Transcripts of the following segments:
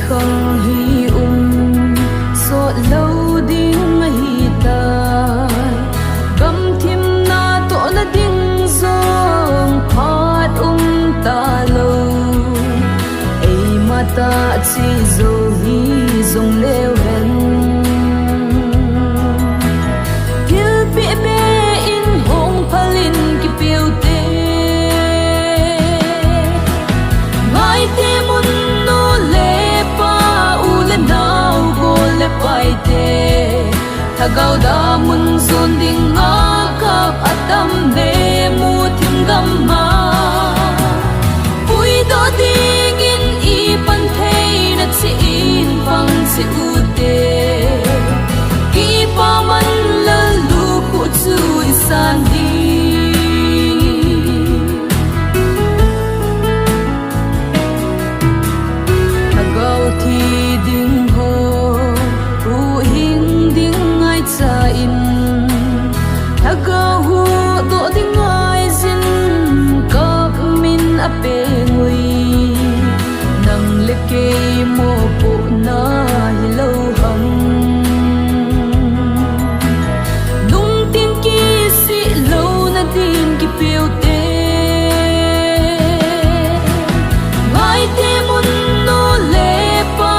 khăng hi so lâu ding hi ta gam thim na to na ding zong phat ta lo ei mata chi zo hi zong leo hen gil pe be in hong phalin ki piu te mai te mun no le pa u le nau go le pai te thagau da mun zon ding a kap atam be mu thim gam ma pui do ding in I pan thei na chi in pang chi u te ki pa man la lu khu chu I san di thagau thi ding ho u hin ding ai cha in thagau hu do ding ai zin kap min a pe ngui nang le ke mo pu na hi lo hang nung tin ki si lo na tin ki piu te mai te mun no le pa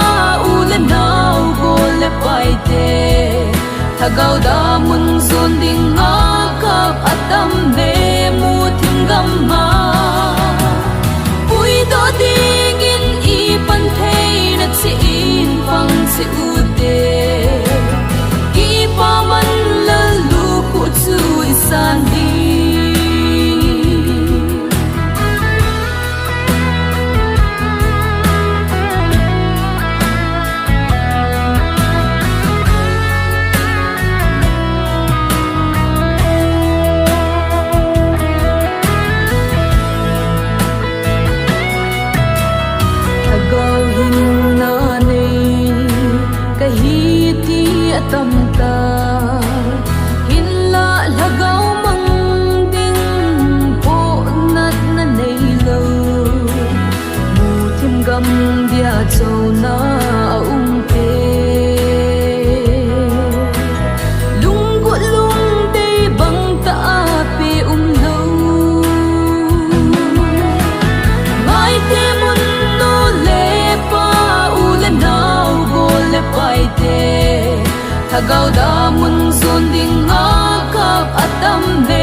u le nau go le pai te thagau da mun zon ding a kap atam be mu thim gam ma pui do ding in I pan thei na chi in pang chi u te ki pa man la lu khu chu I san di tâm ta hin la lagau mang ding po nat na nei lo mu thim gam dia chau na te lung gu lung te bang ta pe lo mai te mun no le pa u le nau go le pai te thagau da mun zon ding a kap atam be